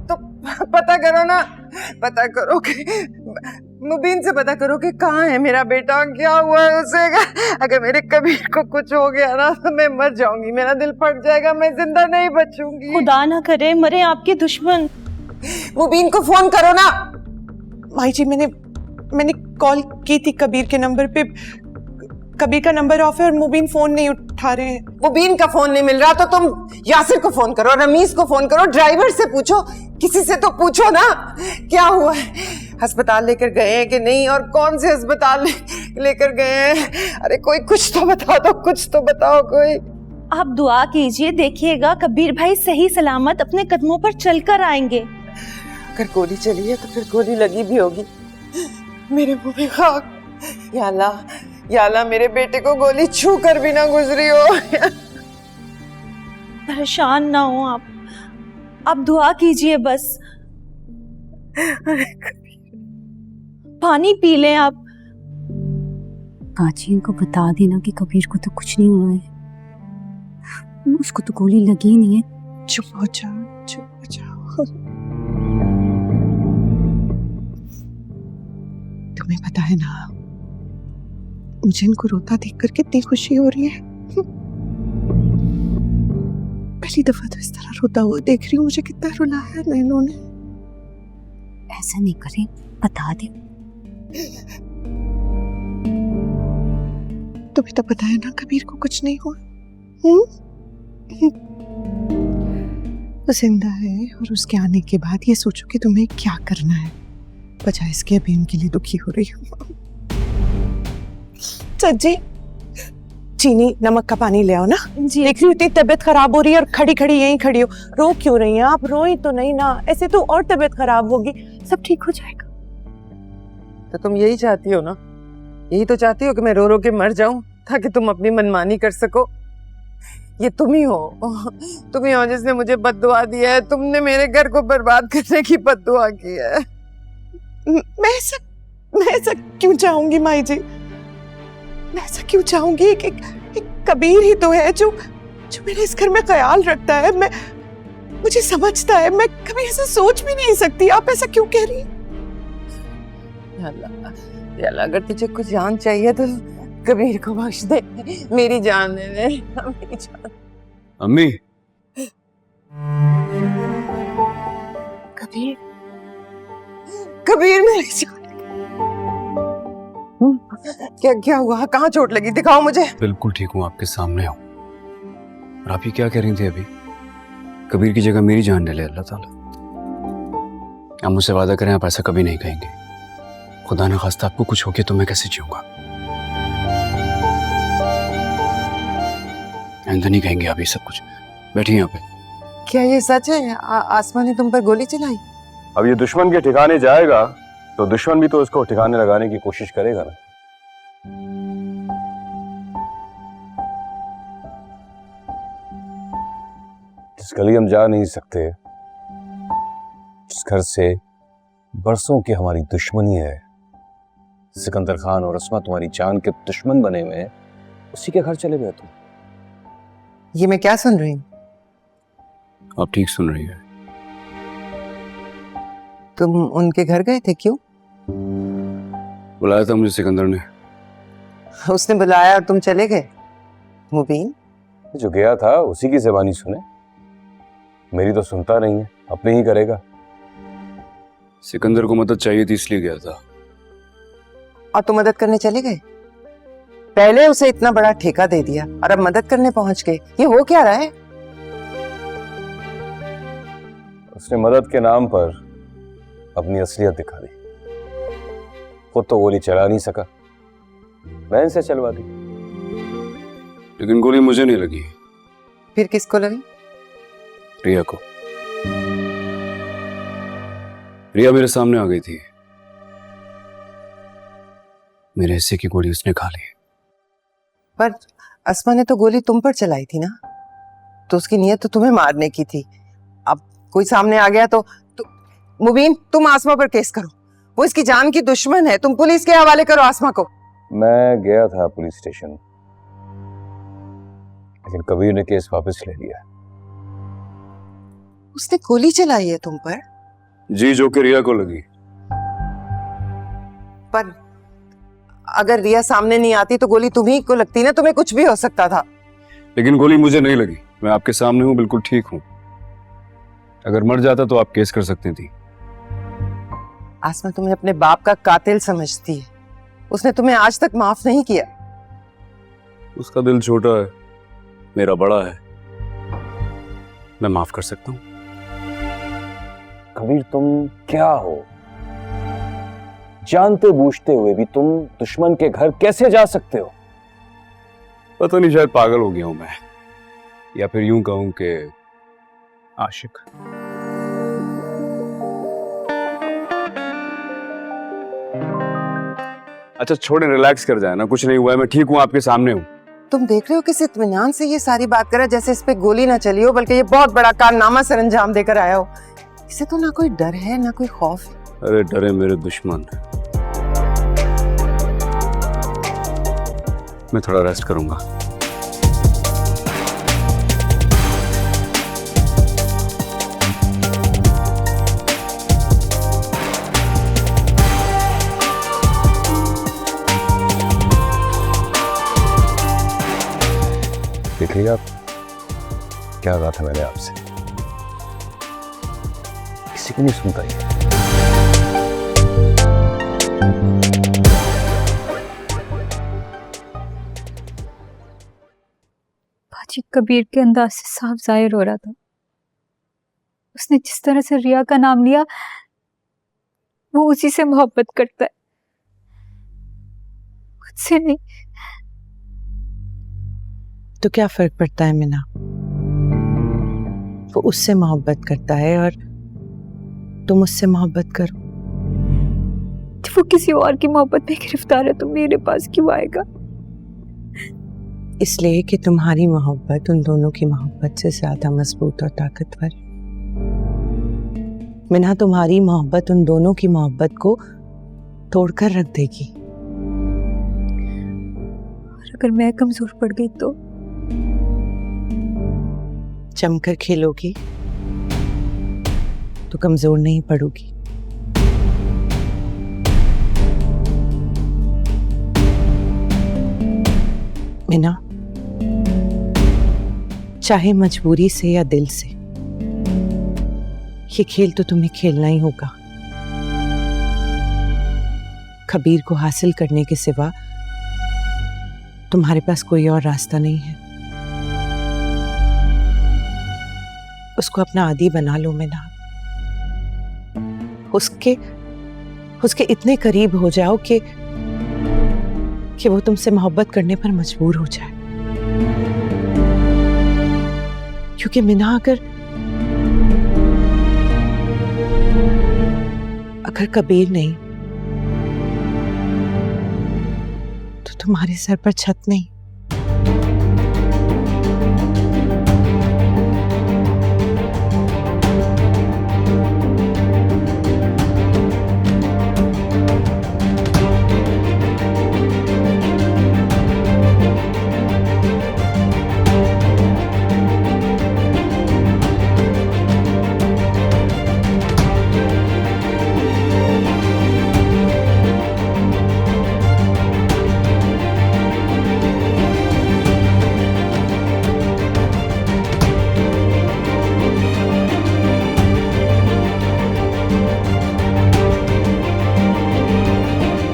तो पता करो ना, पता करो कि मुबीन से पता करो कि कहाँ है मेरा बेटा, क्या हुआ है उसे। अगर मेरे कबीर को कुछ हो गया ना तो मैं मर जाऊंगी, मेरा दिल फट जाएगा, मैं जिंदा नहीं बचूंगी। खुदा ना करे मरे आपके दुश्मन। मुबीन को फोन करो ना। माई जी मैंने कॉल की थी कबीर के नंबर पे, कबीर का नंबर ऑफ है और मुबीन फोन नहीं उठा रहे हैं। मुबीन का फोन नहीं मिल रहा तो तुम यासिर को फोन करो, रमीज को फोन करो, ड्राइवर से पूछो, किसी से तो पूछो ना क्या हुआ है, अस्पताल लेकर गए हैं कि नहीं, और कौन से अस्पताल लेकर गए हैं। अरे कोई कुछ तो बता दो, कुछ तो बताओ कोई। आप दुआ कीजिए, देखिएगा कबीर भाई सही सलामत अपने कदमों पर चलकर आएंगे। अगर गोली चली है तो फिर गोली लगी भी होगी मेरे मुंह में खाक। या अल्लाह मेरे बेटे को गोली छू कर भी ना गुजरी हो। परेशान ना हो आप दुआ कीजिए बस। पानी पी लें आप। काची इनको बता देना कि कबीर को तो कुछ नहीं हुआ है, उसको तो गोली लगी ही नहीं है। चुप हो जाओ, चुप हो जाओ। तुम्हें पता है ना मुझे इनको रोता देखकर कितनी खुशी हो रही है। पहली दफा तो इस तरह रोता हुआ देख रही हूँ, मुझे कितना रुलाया है इन्होंने। ऐसा नहीं करें, बता दे। तुम्हें तो पता है ना कबीर को कुछ नहीं हुआ। वो जिंदा है और उसके आने के बाद ये सोचो कि तुम्हें क्या करना है, बजाय इसके अभी उनके लिए दुखी हो रही हूँ। सज्जी चीनी नमक का पानी ले आओ ना। जी देख रही हूँ इतनी तबीयत खराब हो रही है और खड़ी खड़ी यहीं खड़ी हो, रो क्यों रही हैं आप? रोई तो नहीं ना, ऐसे तो और तबीयत खराब होगी, सब ठीक हो जाएगा। तो तुम यही चाहती हो ना, यही तो चाहती हो कि मैं रो रो के मर जाऊं ताकि तुम अपनी मनमानी कर सको। ये तुम ही हो जिसने मुझे बद्दुआ दी है, तुमने मेरे घर को बर्बाद करने की बद्दुआ की है। मैं ऐसा क्यों चाहूंगी माई जी? मैं ऐसा क्यों चाहूंगी? एक कबीर ही तो है जो मेरे इस घर में ख्याल रखता है, मुझे समझता है, मैं कभी ऐसा सोच भी नहीं सकती। आप ऐसा क्यों कह रही हैं? या अल्लाह अगर तुझे कुछ जान चाहिए तो कबीर को बख्श दे, मेरी जान दे दे, मेरी जान। अम्मी कबीर मेरी जान। क्या हुआ? कहाँ चोट लगी? दिखाओ मुझे। बिल्कुल ठीक हूँ, आपके सामने हूँ। और आप ही क्या कह रही थी अभी? कबीर की जगह मेरी जान ले ले अल्लाह ताला। आप मुझसे वादा करें आप ऐसा कभी नहीं कहेंगे। खुदा न खास्ता आपको कुछ हो गया तो मैं कैसे जीऊंगा? आइंदा नहीं कहेंगे आप ये सब कुछ। बैठिए यहाँ पे। क्या ये सच है? आसमां ने तुम पर गोली चलाई? अब ये दुश्मन के ठिकाने जाएगा तो दुश्मन भी तो उसको ठिकाने लगाने की कोशिश करेगा ना। जिस गली हम जा नहीं सकते, जिस घर से बरसों की हमारी दुश्मनी है, सिकंदर खान और अस्मा तुम्हारी जान के दुश्मन बने हुए हैं, उसी के घर चले गए तुम। ये मैं क्या सुन रही हूँ? आप ठीक सुन रही है। तुम उनके घर गए थे? क्यों? बुलाया था मुझे सिकंदर ने। उसने बुलाया और तुम चले गए? मुबीन जो गया था उसी की ज़बानी सुने, मेरी तो सुनता नहीं है, अपने ही करेगा। सिकंदर को मदद चाहिए थी इसलिए गया था। और तुम मदद करने चले गए? पहले उसे इतना बड़ा ठेका दे दिया और अब मदद करने पहुंच गए। ये हो क्या रहा है? उसने मदद के नाम पर अपनी असलियत दिखा दी। खुद तो गोली चला नहीं सका, बहन से चलवा दी। लेकिन गोली मुझे नहीं लगी। फिर किसको लगी? रिया को। रिया मेरे सामने आ गई थी। मेरे हिस्से की गोली उसने खा ली। पर अस्मा ने तो गोली तुम पर चलाई थी ना, तो उसकी नीयत तो तुम्हें मारने की थी। अब कोई सामने आ गया तो मुबीन तुम आसमा पर केस करो, वो इसकी जान की दुश्मन है। तुम पुलिस के हवाले करो आसमा को। मैं गया था पुलिस स्टेशन, लेकिन कबीर ने केस वापस ले लिया। उसने गोली चलाई है तुम पर? जी जो कि रिया को लगी। पर अगर रिया सामने नहीं आती तो गोली तुम्ही को लगती ना, तुम्हें कुछ भी हो सकता था। लेकिन गोली मुझे नहीं लगी, मैं आपके सामने हूं, बिल्कुल ठीक हूं। अगर मर जाता तो आप केस कर सकती थी। आसमा तुम्हें अपने बाप का कातिल समझती है, उसने तुम्हें आज तक माफ नहीं किया। उसका दिल छोटा है, मेरा बड़ा है, मैं माफ कर सकता हूं। कबीर तुम क्या हो? जानते बूझते हुए भी तुम दुश्मन के घर कैसे जा सकते हो? पता नहीं, शायद पागल हो गया हूं मैं, या फिर यूं कहूं कि आशिक। अच्छा छोड़ें, रिलैक्स कर जाए ना, कुछ नहीं हुआ है, मैं ठीक हूं, आपके सामने हूं। तुम देख रहे हो किस इत्मीनान से ये सारी बात कर रहा है, जैसे इस पे गोली ना चली हो, बल्कि ये बहुत बड़ा कारनामा सर अंजाम देकर आया हो। इसे तो ना कोई डर है ना कोई खौफ है। अरे डरे मेरे दुश्मन। मैं थोड़ा रेस्ट करूंगा। देखिए आप, क्या कहा था मैंने आपसे? किसी को नहीं सुनता ये। बाजी कबीर के अंदाज से साफ जाहिर हो रहा था, उसने जिस तरह से रिया का नाम लिया वो उसी से मोहब्बत करता है, मुझसे नहीं। तो क्या फर्क पड़ता है मीना? वो उससे मोहब्बत करता है और तुम उससे मोहब्बत करो। जब वो किसी और की मोहब्बत में गिरफ्तार है तो मेरे पास क्यों आएगा? इसलिए कि तुम्हारी मोहब्बत उन दोनों की मोहब्बत से ज्यादा मजबूत और ताकतवर। मीना, तुम्हारी मोहब्बत उन दोनों की मोहब्बत को तोड़कर रख देगी। और अगर मैं कमजोर पड़ गई तो? जमकर खेलोगी तो कमजोर नहीं पड़ोगी। मीना, चाहे मजबूरी से या दिल से, ये खेल तो तुम्हें खेलना ही होगा। कबीर को हासिल करने के सिवा तुम्हारे पास कोई और रास्ता नहीं है। उसको अपना आदी बना लो मीना। उसके इतने करीब हो जाओ कि वो तुमसे मोहब्बत करने पर मजबूर हो जाए। क्योंकि मीना, अगर कबीर नहीं तो तुम्हारे सर पर छत नहीं।